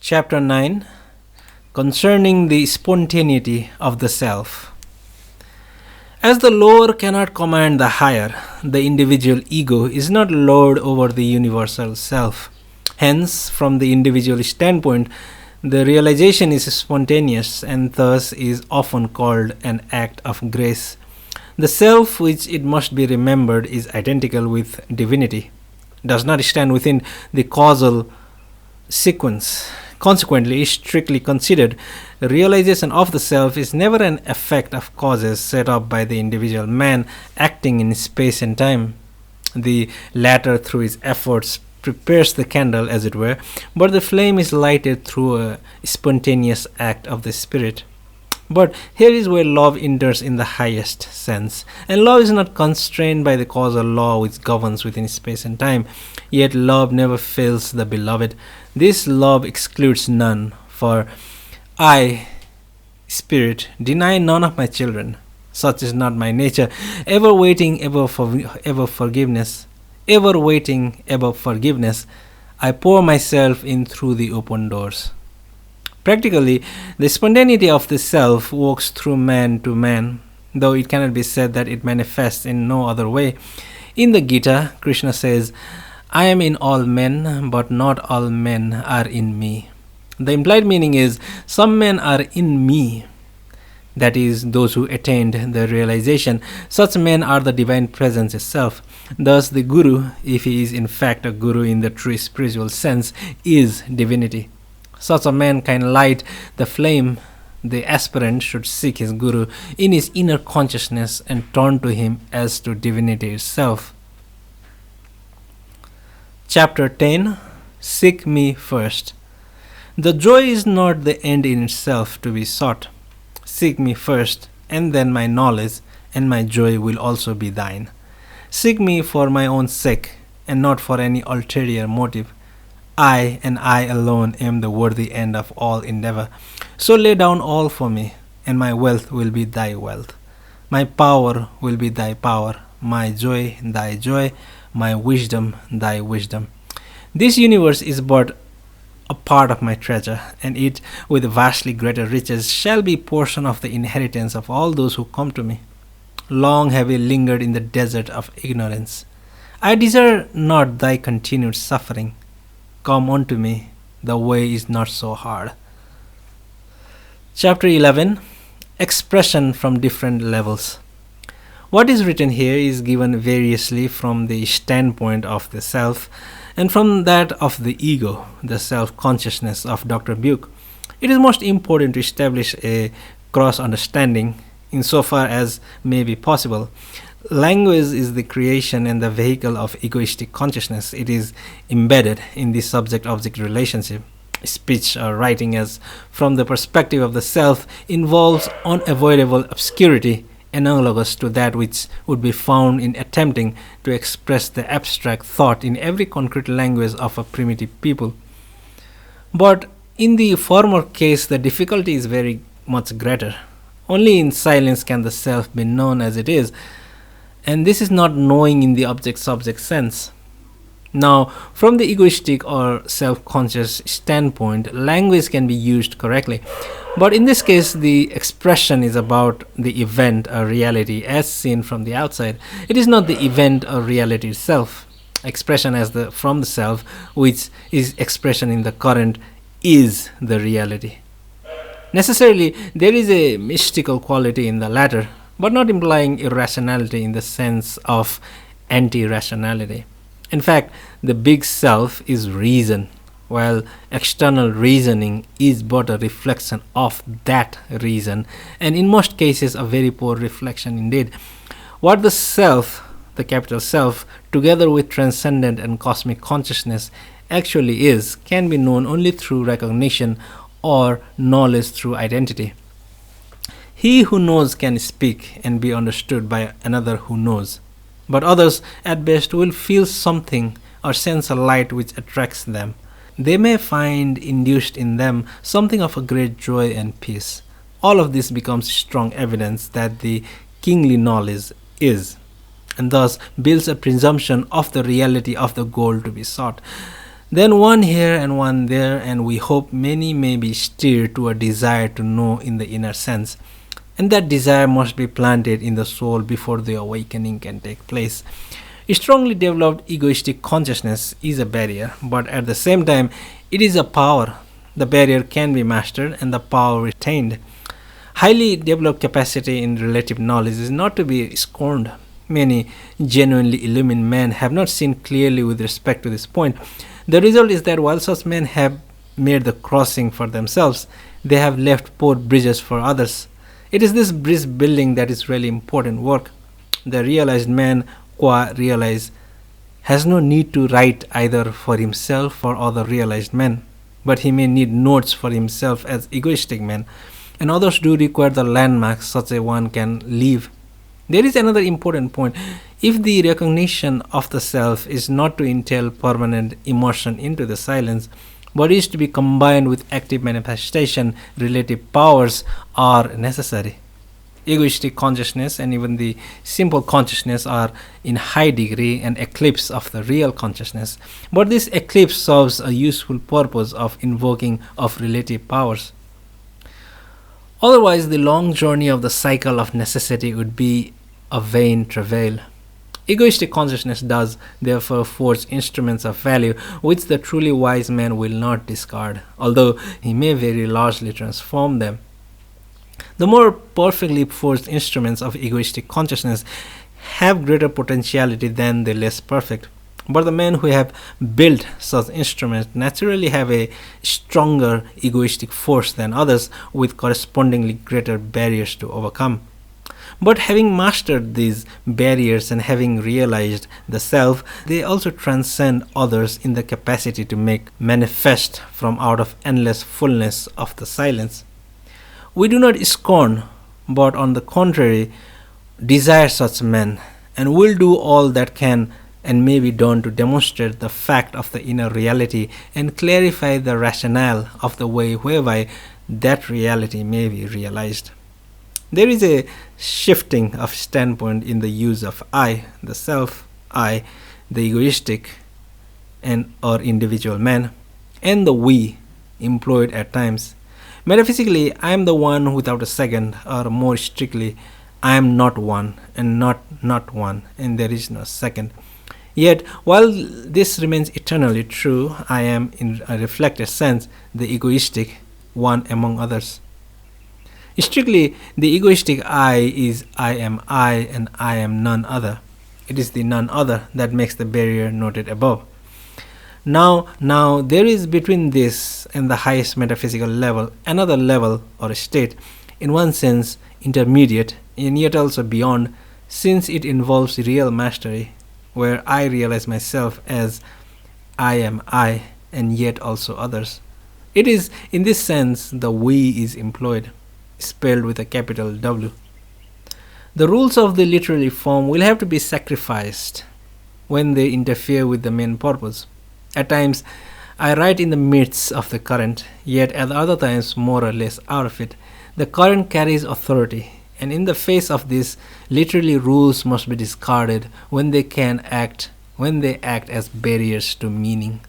Chapter 9, Concerning the Spontaneity of the Self. As the lower cannot command the higher, the individual ego is not lord over the universal self. Hence, from the individual standpoint, the realization is spontaneous and thus is often called an act of grace. The self, which it must be remembered is identical with divinity, does not stand within the causal sequence. Consequently, strictly considered, the realization of the self is never an effect of causes set up by the individual man acting in space and time. The latter, through his efforts, prepares the candle, as it were, but the flame is lighted through a spontaneous act of the spirit. But here is where love enters in the highest sense. And love is not constrained by the causal law which governs within space and time. Yet love never fails the beloved. This love excludes none. For I, Spirit, deny none of my children. Such is not my nature. Ever waiting, ever forgiveness. Ever waiting, ever forgiveness. I pour myself in through the open doors. Practically, the spontaneity of the self works through man to man, though it cannot be said that it manifests in no other way. In the Gita, Krishna says, I am in all men, but not all men are in me. The implied meaning is, some men are in me, that is, those who attained the realization. Such men are the divine presence itself. Thus, the Guru, if he is in fact a Guru in the true spiritual sense, is divinity. Such a man can light the flame. The aspirant should seek his Guru in his inner consciousness and turn to him as to divinity itself. Chapter 10, Seek Me First. The joy is not the end in itself to be sought. Seek me first, and then my knowledge and my joy will also be thine. Seek me for my own sake, and not for any ulterior motive. I and I alone am the worthy end of all endeavor. So lay down all for me, and my wealth will be thy wealth. My power will be thy power, my joy thy joy, my wisdom thy wisdom. This universe is but a part of my treasure, and it, with vastly greater riches, shall be portion of the inheritance of all those who come to me. Long have we lingered in the desert of ignorance. I desire not thy continued suffering. Come unto me, the way is not so hard. Chapter 11, Expression from Different Levels. What is written here is given variously from the standpoint of the self and from that of the ego, the self-consciousness of Dr. Buke. It is most important to establish a cross-understanding insofar as may be possible. Language is the creation and the vehicle of egoistic consciousness. It is embedded in the subject-object relationship. Speech or writing, as from the perspective of the self, involves unavoidable obscurity, analogous to that which would be found in attempting to express the abstract thought in every concrete language of a primitive people. But in the former case, the difficulty is very much greater. Only in silence can the self be known as it is, and this is not knowing in the object-subject sense. Now, from the egoistic or self-conscious standpoint, language can be used correctly. But in this case, the expression is about the event or reality as seen from the outside. It is not the event or reality itself. Expression as from the self, which is expression in the current, is the reality. Necessarily, there is a mystical quality in the latter, but not implying irrationality in the sense of anti-rationality. In fact, the big self is reason, while external reasoning is but a reflection of that reason, and in most cases a very poor reflection indeed. What the self, the capital self, together with transcendent and cosmic consciousness actually is, can be known only through recognition or knowledge through identity. He who knows can speak and be understood by another who knows. But others, at best, will feel something or sense a light which attracts them. They may find induced in them something of a great joy and peace. All of this becomes strong evidence that the kingly knowledge is, and thus builds a presumption of the reality of the goal to be sought. Then one here and one there, and we hope many may be steered to a desire to know in the inner sense. And that desire must be planted in the soul before the awakening can take place. A strongly developed egoistic consciousness is a barrier, but at the same time, it is a power. The barrier can be mastered and the power retained. Highly developed capacity in relative knowledge is not to be scorned. Many genuinely illumined men have not seen clearly with respect to this point. The result is that while such men have made the crossing for themselves, they have left poor bridges for others. It is this bridge building that is really important work. The realized man, qua realized, has no need to write either for himself or other realized men, but he may need notes for himself as egoistic men, and others do require the landmarks such a one can leave. There is another important point. If the recognition of the self is not to entail permanent immersion into the silence, but is to be combined with active manifestation, relative powers are necessary. Egoistic consciousness and even the simple consciousness are in high degree an eclipse of the real consciousness, but this eclipse serves a useful purpose of invoking of relative powers. Otherwise, the long journey of the cycle of necessity would be a vain travail. Egoistic consciousness does, therefore, forge instruments of value which the truly wise man will not discard, although he may very largely transform them. The more perfectly forged instruments of egoistic consciousness have greater potentiality than the less perfect. But the men who have built such instruments naturally have a stronger egoistic force than others, with correspondingly greater barriers to overcome. But having mastered these barriers and having realized the self, they also transcend others in the capacity to make manifest from out of endless fullness of the silence. We do not scorn, but on the contrary, desire such men, and will do all that can and may be done to demonstrate the fact of the inner reality and clarify the rationale of the way whereby that reality may be realized. There is a shifting of standpoint in the use of I, the self, I, the egoistic and or individual man, and the we employed at times. Metaphysically, I am the one without a second, or more strictly, I am not one and not one, and there is no second. Yet, while this remains eternally true, I am, in a reflected sense, the egoistic one among others. Strictly, the egoistic I is I am I and I am none other. It is the none other that makes the barrier noted above. Now, there is between this and the highest metaphysical level another level or a state, in one sense intermediate and yet also beyond, since it involves real mastery, where I realize myself as I am I and yet also others. It is in this sense the we is employed, spelled with a capital W. The rules of the literary form will have to be sacrificed when they interfere with the main purpose. At times, I write in the midst of the current, yet at other times more or less out of it. The current carries authority, and in the face of this, literally rules must be discarded when they act as barriers to meaning.